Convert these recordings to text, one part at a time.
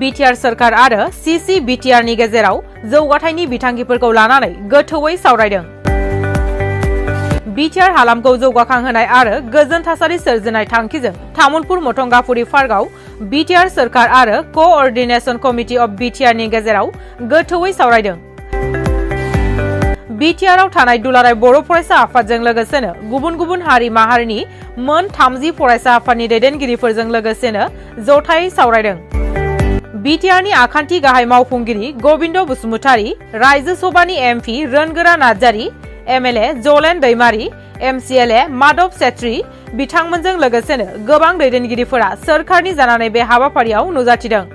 BTR सरकार आरो Ccbtr नि गेजेराव जौगाथायनि बिथांखिफोरखौ लानानै गोथौवै सावरायदों। बिटिआर हालामखौ जौगाखांहोनाय आरो गोजोन थासारि सोरजिनाय थांखिजों तामुलपुर मथंगाफुरि पार्कआव बिटिआर सरकार आरो कोअर्डिनेशन कमिटि अफ बिटिआर नि गेजेराव गोथौवै सावरायदों। बिटिआरआव थानाय दुलाराय बर' फरायसा आफादजों लोगोसेनो गुबुन गुबुन हारि माहारिनि मोन 30 फरायसा आफादनि दैदेनगिरिफोरजों लोगोसेनो जथायै सावरायदों। बिटिआरनि आखान्थि गाहाय मावफुंगिरि गोविन्द बसुमतारी, रायजो सभानि एमपि रोनगोरा नार्जारी, एमएलए जलेन दैमारी, एमसिएलए माधव सेत्री बिथांमोनजों लोगोसेनो गोबां दैदेनगिरिफोरा सोरखारनि जानानै बे हाबाफारियाव नुजाथिदों।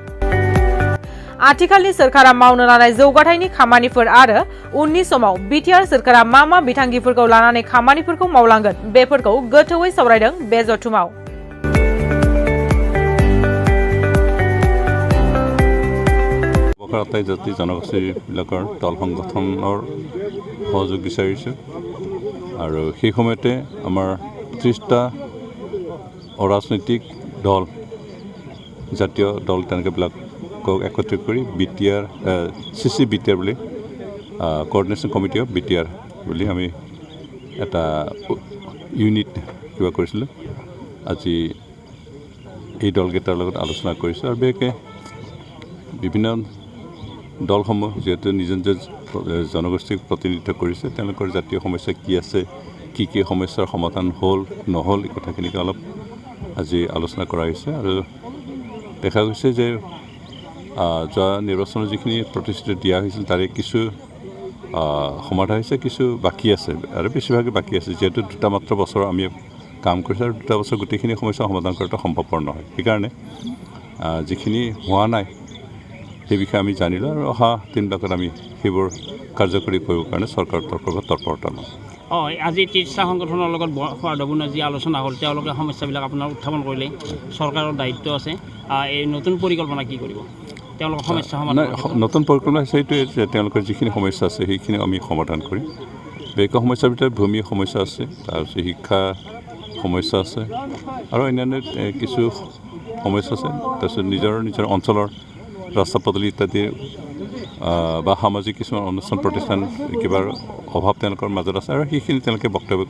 आथिखालनि सोरखारा मावनो लानाय जौगाथायनि खामानिफोर आरो उननि समाव बिटिआर सोरखारा मा बिथांखिफोरखौ लानानै खामानिफोरखौ मावलांगोन बेफोरखौ गोथौवै सावरायदों बे जथुमाव। জাতি জনগোষ্ঠীবিলাকৰ দল সংগঠনৰ সহযোগ বিচাৰিছোঁ আৰু সেই সময়তে আমাৰ 30টা অৰাজনৈতিক দল জাতীয় দল তেনেকুৱাবিলাকক একত্ৰিত কৰি বিটিআৰ Ccbtr বুলি কোঅৰ্ডিনেশ্যন কমিটি অফ বিটিআৰ বুলি আমি এটা ইউনিট কিবা কৰিছিলোঁ। আজি এই দলকেইটাৰ লগত আলোচনা কৰিছোঁ আৰু বিশেষকৈ বিভিন্ন দলসমূহ যেহেতু নিজ নিজ জনগোষ্ঠীক প্ৰতিনিধিত্ব কৰিছে তেওঁলোকৰ জাতীয় সমস্যা কি আছে, কি সমস্যাৰ সমাধান হ'ল নহ'ল এই কথাখিনিকে অলপ আজি আলোচনা কৰা হৈছে আৰু দেখা গৈছে যে যোৱা নিৰ্বাচনত যিখিনি প্ৰতিশ্ৰুতি দিয়া হৈছিল তাৰে কিছু সমাধান হৈছে, কিছু বাকী আছে আৰু বেছিভাগে বাকী আছে। যিহেতু দুটা মাত্ৰ বছৰ আমি কাম কৰিছোঁ আৰু দুটা বছৰ গোটেইখিনি সমস্যা সমাধান কৰাটো সম্ভৱপৰ নহয়, সেইকাৰণে যিখিনি হোৱা নাই সেই বিষয়ে আমি জানিলোঁ আৰু অহা দিনবিলাকত আমি সেইবোৰ কাৰ্যকৰী কৰিবৰ কাৰণে চৰকাৰৰ তৰফৰ পৰা তৎপৰতা ল'ম। আজি 30টা সংগঠনৰ লগত সোৱাদপূৰ্ণ যি আলোচনা হ'ল তেওঁলোকে সমস্যাবিলাক আপোনাৰ উত্থাপন কৰিলে, চৰকাৰৰ দায়িত্ব আছে। এই নতুন পৰিকল্পনা কি কৰিব তেওঁলোকৰ সমস্যা সমাধান? নতুন পৰিকল্পনা হৈছে এইটোৱে যে তেওঁলোকৰ যিখিনি সমস্যা আছে সেইখিনি আমি সমাধান কৰিম। বিশেষকৈ সমস্যাৰ ভিতৰত ভূমি সমস্যা আছে, তাৰপিছত শিক্ষা সমস্যা আছে আৰু অন্যান্য কিছু সমস্যা আছে। তাৰপিছত নিজৰ অঞ্চলৰ ৰাস্তা পদূলি ইত্যাদি বা সামাজিক কিছুমান অনুষ্ঠান প্ৰতিষ্ঠান কিবা অভাৱ তেওঁলোকৰ মাজত আছে আৰু সেইখিনি তেওঁলোকে বক্তব্য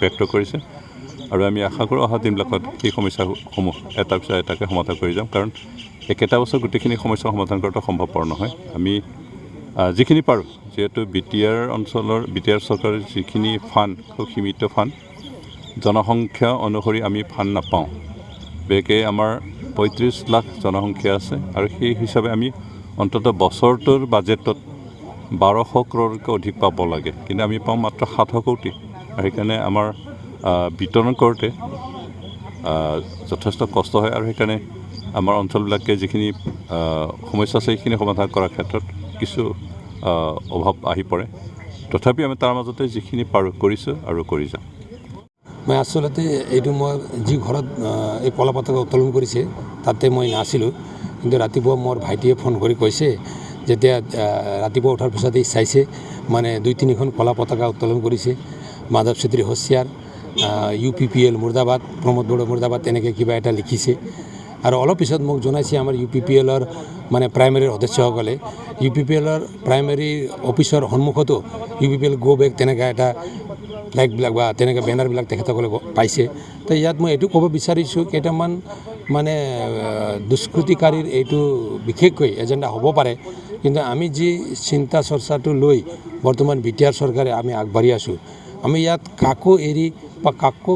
ব্যক্ত কৰিছে আৰু আমি আশা কৰোঁ অহা দিনবিলাকত সেই সমস্যাসমূহ এটাৰ পিছত এটাকৈ সমাধান কৰি যাম। কাৰণ একেটা বছৰ গোটেইখিনি সমস্যা সমাধান কৰাটো সম্ভৱপৰ নহয়। আমি যিখিনি পাৰোঁ, যিহেতু বিটিআৰ চৰকাৰৰ যিখিনি ফাণ্ড খুব সীমিত ফাণ্ড, জনসংখ্যা অনুসৰি আমি ফাণ্ড নাপাওঁ। বিশেষকৈ আমাৰ 35 লাখ জনসংখ্যা আছে আৰু সেই হিচাপে আমি অন্ততঃ বছৰটোৰ বাজেটত 1200 কৰোৰতকৈ অধিক পাব লাগে, কিন্তু আমি পাওঁ মাত্ৰ 700 কোটি আৰু সেইকাৰণে আমাৰ বিতৰণ কৰোঁতে যথেষ্ট কষ্ট হয় আৰু সেইকাৰণে আমাৰ অঞ্চলবিলাকে যিখিনি সমস্যা আছে সেইখিনি সমাধান কৰাৰ ক্ষেত্ৰত কিছু অভাৱ আহি পৰে। তথাপি আমি তাৰ মাজতে যিখিনি পাৰোঁ কৰিছোঁ আৰু কৰি যাম। মই আচলতে এইটো মই যি ঘৰত এই কলা পতাকা উত্তোলন কৰিছে তাতে মই নাছিলোঁ, কিন্তু ৰাতিপুৱা মোৰ ভাইটিয়ে ফোন কৰি কৈছে, যেতিয়া ৰাতিপুৱা উঠাৰ পিছতেই চাইছে মানে 2-3খন কলা পতাকা উত্তোলন কৰিছে। মাধৱ ছেত্ৰী হোছিয়াৰ, UPPL মুৰ্দাবাদ, প্ৰমোদ বড়ো মুৰ্দাবাদ তেনেকৈ কিবা এটা লিখিছে। আৰু অলপ পিছত মোক জনাইছে আমাৰ UPPLৰ মানে প্ৰাইমেৰীৰ সদস্যসকলে UPPLৰ প্ৰাইমেৰী অফিচৰ সন্মুখতো UPPL গো বেক তেনেকৈ এটা ফ্লেগবিলাক বা তেনেকৈ বেনাৰবিলাক তেখেতসকলে পাইছে। তো ইয়াত মই এইটো ক'ব বিচাৰিছোঁ, কেইটামান মানে দুষ্কৃতিকাৰীৰ এইটো বিশেষকৈ এজেণ্ডা হ'ব পাৰে, কিন্তু আমি যি চিন্তা চৰ্চাটো লৈ বৰ্তমান বিটিআৰ চৰকাৰে আমি আগবাঢ়ি আছোঁ, আমি ইয়াত কাকো এৰি বা কাকো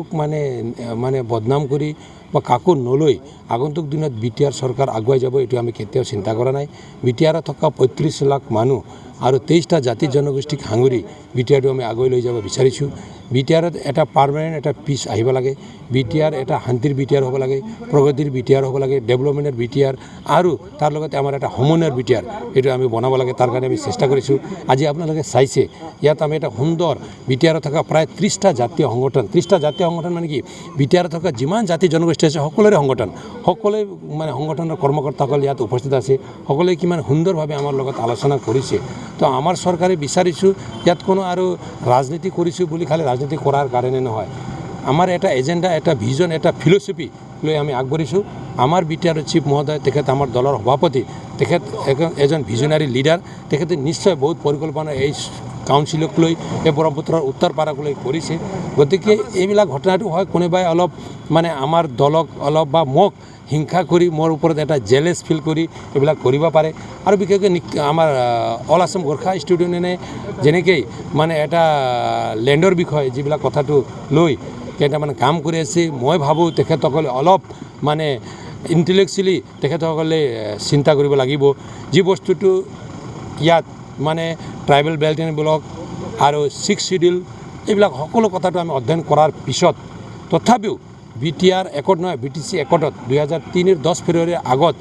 মানে বদনাম কৰি বা কাকো নলৈ আগন্তুক দিনত বিটিআৰ চৰকাৰ আগুৱাই যাব এইটো আমি কেতিয়াও চিন্তা কৰা নাই। বিটিআৰত থকা 35 লাখ মানুহ আৰু 23টা জাতি জনগোষ্ঠীক সাঙুৰি বিটিআৰটো আমি আগুৱাই লৈ যাব বিচাৰিছোঁ। বিটিআৰত এটা পাৰ্মানেণ্ট এটা পিচ আহিব লাগে। বিটিআৰ এটা শান্তিৰ বিটিআৰ হ'ব লাগে, প্ৰগতিৰ বিটিআৰ হ'ব লাগে, ডেভেলপমেণ্টৰ বিটিআৰ আৰু তাৰ লগতে আমাৰ এটা সমন্বয়ৰ বিটিআৰ এইটো আমি বনাব লাগে। তাৰ কাৰণে আমি চেষ্টা কৰিছোঁ। আজি আপোনালোকে চাইছে ইয়াত আমি এটা সুন্দৰ বিটিআৰত থকা প্ৰায় 30টা জাতীয় সংগঠন, 30টা জাতীয় সংগঠন মানে কি বিটিআৰত থকা যিমান জাতি জনগোষ্ঠী আছে সকলোৰে সংগঠন, সকলোৱে মানে সংগঠনৰ কৰ্মকৰ্তাসকল ইয়াত উপস্থিত আছে। সকলোৱে কিমান সুন্দৰভাৱে আমাৰ লগত আলোচনা কৰিছে। তো আমাৰ চৰকাৰে বিচাৰিছোঁ ইয়াত কোনো আৰু ৰাজনীতি কৰিছোঁ বুলি খালি ৰাজনীতি কৰাৰ কাৰণে নহয়, আমাৰ এটা এজেণ্ডা, এটা ভিজন, এটা ফিলচফি লৈ আমি আগবাঢ়িছোঁ আমাৰ BTR চিফ মহোদয় তেখেত আমাৰ দলৰ সভাপতি তেখেত এজন ভিজনাৰী লিডাৰ তেখেতে নিশ্চয় বহুত পৰিকল্পনা এই কাউন্সিলক লৈ এই ব্ৰহ্মপুত্ৰৰ উত্তৰ পাৰক লৈ কৰিছে গতিকে এইবিলাক ঘটনাটো হয় কোনোবাই অলপ মানে আমাৰ দলক অলপ বা মোক হিংসা কৰি মোৰ ওপৰত এটা জেলেছ ফিল কৰি এইবিলাক কৰিব পাৰে আৰু বিশেষকৈ আমাৰ অল আছাম গোৰ্খা ষ্টুডেণ্ট ইউনিয়নে যেনেকৈ মানে এটা লেণ্ডৰ বিষয়ে যিবিলাক কথাটো লৈ কেইটামান কাম কৰি আছে মই ভাবোঁ তেখেতসকলে অলপ মানে ইণ্টেলেকচুৱেলি তেখেতসকলে চিন্তা কৰিব লাগিব যি বস্তুটো ইয়াত মানে ট্ৰাইবেল বেল্ট এণ্ড ব্লক আৰু 6th শিডিউল এইবিলাক সকলো কথাটো আমি অধ্যয়ন কৰাৰ পিছত তথাপিও BTR একত নহয় BTC একতত 2003 10 ফেব্ৰুৱাৰীৰ আগত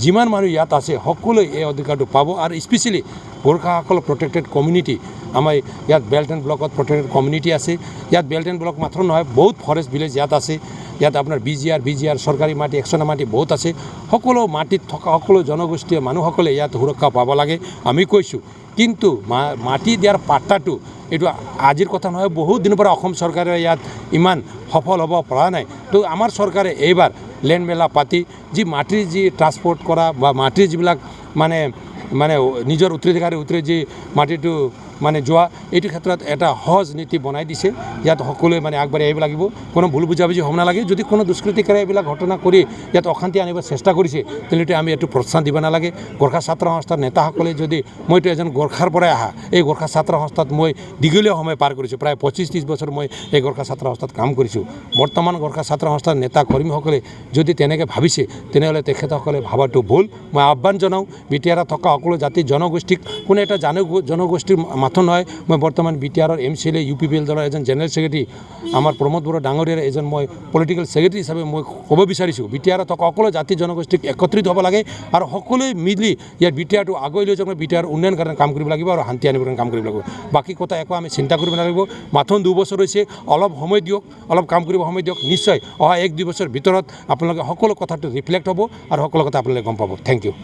যিমান মানুহ ইয়াত আছে সকলোৱে এই অধিকাৰটো পাব আৰু স্পেচিয়েলি গোৰ্খাসকল প্ৰটেক্টেড কমিউনিটি আমাৰ ইয়াত বেল্ট এণ্ড ব্লকত প্ৰটেক্টেড কমিউনিটি আছে ইয়াত বেল্ট এণ্ড ব্লক মাত্ৰ নহয় বহুত ফৰেষ্ট ভিলেজ ইয়াত আছে ইয়াত আপোনাৰ BGR চৰকাৰী মাটি একচনা মাটি বহুত আছে সকলো মাটিত থকা সকলো জনগোষ্ঠীয় মানুহসকলে ইয়াত সুৰক্ষা পাব লাগে আমি কৈছোঁ কিন্তু মাটি দিয়াৰ পাত্তাটো এইটো আজিৰ কথা নহয় বহুত দিনৰ পৰা অসম চৰকাৰে ইয়াত ইমান সফল হ'ব পৰা নাই তো আমাৰ চৰকাৰে এইবাৰ লেণ্ড মেলা পাতি যি মাটিৰ যি ট্ৰান্সপৰ্ট কৰা বা মাটিৰ যিবিলাক মানে নিজৰ উত্তৰাধিকাৰী যি মাটিটো মানে যোৱা এইটো ক্ষেত্ৰত এটা সহজ নীতি বনাই দিছে ইয়াত সকলোৱে মানে আগবাঢ়ি আহিব লাগিব কোনো ভুল বুজাবুজি হ'ব নালাগে যদি কোনো দুষ্কৃতিকাৰে এইবিলাক ঘটনা কৰি ইয়াত অশান্তি আনিব চেষ্টা কৰিছে তেনেহ'লে আমি এইটো প্ৰোৎসাহন দিব নালাগে গোৰ্খা ছাত্ৰ সংস্থাৰ নেতাসকলে যদি মইতো এজন গোৰ্খাৰ পৰাই অহা এই গোৰ্খা ছাত্ৰ সংস্থাত মই দীঘলীয়া সময় পাৰ কৰিছোঁ প্ৰায় 25-30 বছৰ মই এই গোৰ্খা ছাত্ৰ সংস্থাত কাম কৰিছোঁ বৰ্তমান গোৰ্খা ছাত্ৰ সংস্থাৰ নেতা কৰ্মীসকলে যদি তেনেকৈ ভাবিছে তেনেহ'লে তেখেতসকলে ভাবাটো ভুল মই আহ্বান জনাওঁ BTR থকা সকলো জাতি জনগোষ্ঠীক কোনো এটা জনগোষ্ঠীৰ মাথো নহয় মই বৰ্তমান BTR MCLA UPPL দলৰ এজন জেনেৰেল ছেক্ৰেটাৰী আমাৰ প্ৰমোদ বড়ো ডাঙৰীয়াৰ এজন মই পলিটিকেল ছেক্ৰেটাৰী হিচাপে মই ক'ব বিচাৰিছোঁ BTR থকা সকলো জাতি জনগোষ্ঠীক একত্ৰিত হ'ব লাগে আৰু সকলোৱে মিলি ইয়াত BTRটো আগুৱাই লৈ যাবলৈ BTR উন্নয়ন কাৰণে কাম কৰিব লাগিব আৰু শান্তি আনিবৰ কাৰণে কাম কৰিব লাগিব বাকী কথা একো আমি চিন্তা কৰিব নালাগিব মাথোন 2 বছৰ হৈছে অলপ সময় দিয়ক অলপ কাম কৰিব সময় দিয়ক নিশ্চয় অহা 1-2 বছৰ ভিতৰত আপোনালোকে সকলো কথাটো ৰিফ্লেক্ট হ'ব আৰু সকলো কথা আপোনালোকে গম পাব থেংক ইউ